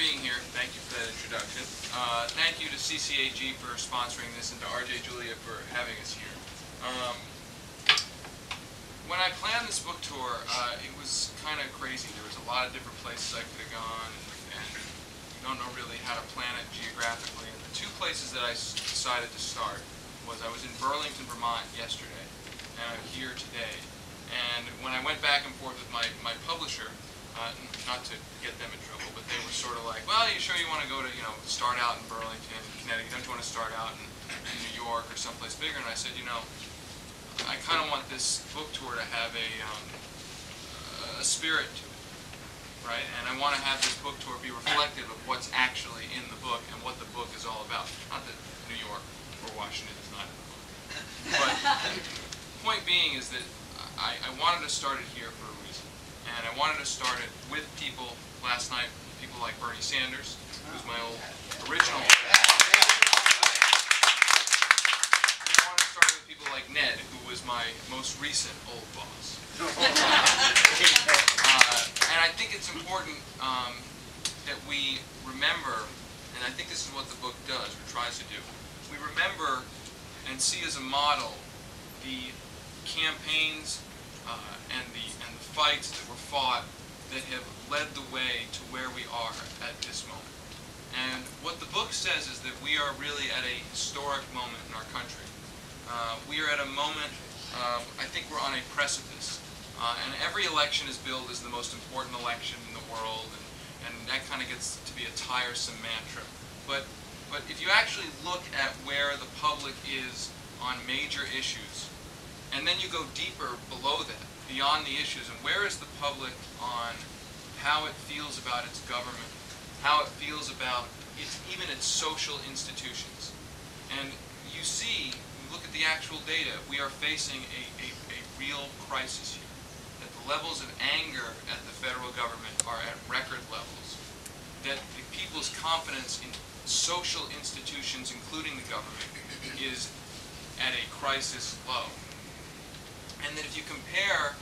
being here. Thank you for that introduction. Thank you to CCAG for sponsoring this and to RJ Julia for having us here. When I planned this book tour, it was kind of crazy. There was a lot of different places I could have gone, and you don't know really how to plan it geographically. And the two places that I decided to start was I was in Burlington, Vermont yesterday, and I'm here today. And when I went back and forth with my publisher, not to get them in trouble, but they were sort of like, well, you sure you want to go to, start out in Burlington, Connecticut? Don't you want to start out in New York or someplace bigger? And I said, I kind of want this book tour to have a spirit to it, right? And I want to have this book tour be reflective of what's actually in the book and what the book is all about. Not that New York or Washington is not in the book. But point being is that I wanted to start it here for a reason. And I wanted to start it with people last night, people like Bernie Sanders, who's my old original. People like Ned, who was my most recent old boss. And I think it's important that we remember, and I think this is what the book does, or tries to do, we remember and see as a model the campaigns and the fights that were fought that have led the way to where we are at this moment. And what the book says is that we are really at a historic moment in our country. We are at a moment, I think we're on a precipice, and every election is billed as the most important election in the world, and that kind of gets to be a tiresome mantra. But if you actually look at where the public is on major issues, and then you go deeper below that, beyond the issues, and where is the public on how it feels about its government, how it feels about even its social institutions. And you see, look at the actual data, we are facing a real crisis here. That the levels of anger at the federal government are at record levels. That the people's confidence in social institutions, including the government, is at a crisis low. And that if you compare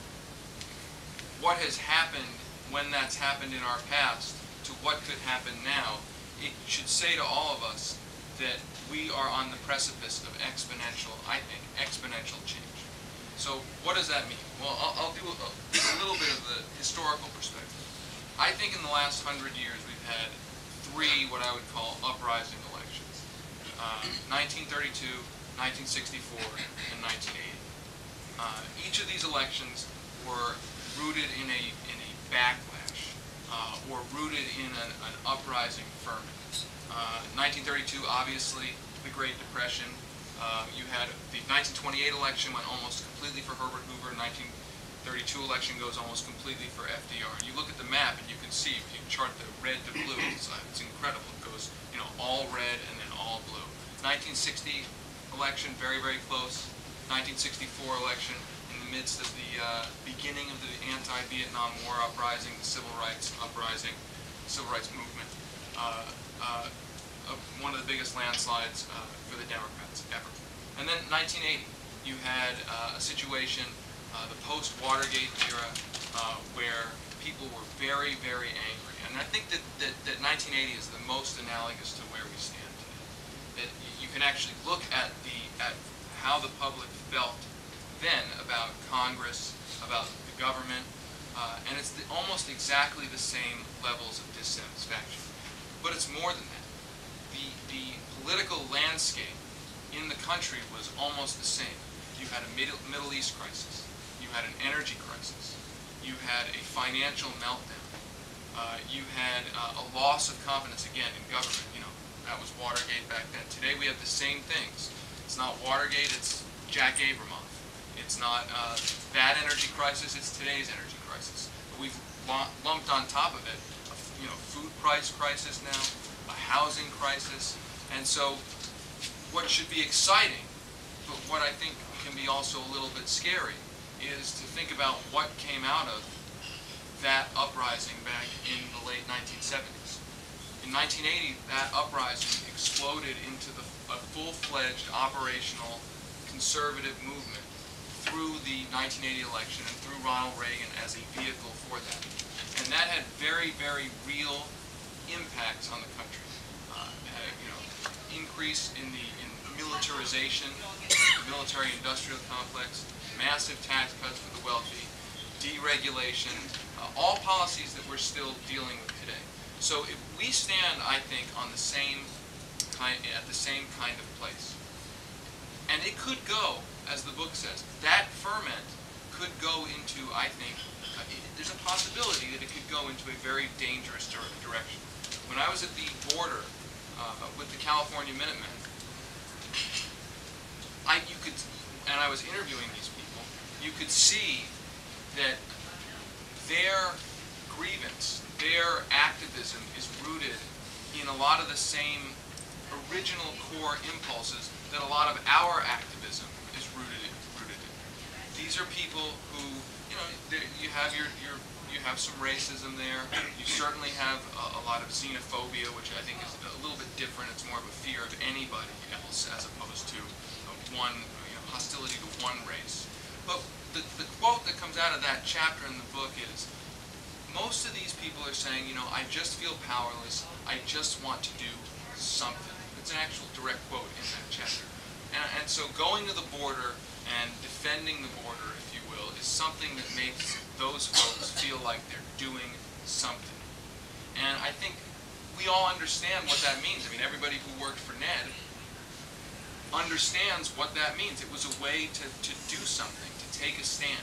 what has happened when that's happened in our past to what could happen now, it should say to all of us that we are on the precipice of exponential, I think, exponential change. So what does that mean? Well, I'll do a little bit of the historical perspective. I think in the last 100 years we've had three what I would call uprising elections. 1932, 1964, and 1980. Each of these elections were rooted in a backlash, or rooted in an uprising ferment. 1932, obviously, the Great Depression. You had the 1928 election went almost completely for Herbert Hoover. 1932 election goes almost completely for FDR. And you look at the map and you can see, if you chart the red to blue, it's incredible. It goes, all red and then all blue. 1960 election, very, very close. 1964 election, in the midst of the beginning of the anti-Vietnam War uprising, the civil rights uprising, civil rights movement. One of the biggest landslides for the Democrats ever. And then 1980, you had a situation, the post-Watergate era, where people were very, very angry. And I think that 1980 is the most analogous to where we stand today. That you can actually look at how the public felt then about Congress, about the government, and it's almost exactly the same levels of dissatisfaction. But it's more than that. The political landscape in the country was almost the same. You had a Middle East crisis. You had an energy crisis. You had a financial meltdown. You had a loss of confidence, again, in government. That was Watergate back then. Today we have the same things. It's not Watergate, it's Jack Abramoff. It's not that energy crisis, it's today's energy crisis. But we've lumped on top of it food price crisis now, a housing crisis, and so what should be exciting, but what I think can be also a little bit scary, is to think about what came out of that uprising back in the late 1970s. In 1980, that uprising exploded into a full-fledged operational conservative movement through the 1980 election and through Ronald Reagan as a vehicle for that. And that had very, very real impacts on the country. You know, increase in militarization, the military-industrial complex, massive tax cuts for the wealthy, deregulation, all policies that we're still dealing with today. So if we stand, I think, on the same at the same kind of place. And it could go, as the book says, that ferment could go into, I think, there's a possibility that it could go into a very dangerous direction. When I was at the border with the California Minutemen, and I was interviewing these people, you could see that their grievance, their activism is rooted in a lot of the same original core impulses that a lot of our activism is rooted in. These are people who, you know, you have some racism there. You certainly have a lot of xenophobia, which I think is a little bit different. It's more of a fear of anybody else as opposed to hostility to one race. But the quote that comes out of that chapter in the book is, most of these people are saying, you know, I just feel powerless. I just want to do something. It's an actual direct quote in that chapter. And so going to the border and defending the border, if you will, is something that makes those folks feel like they're doing something. And I think we all understand what that means. I mean, everybody who worked for Ned understands what that means. It was a way to do something, to take a stand.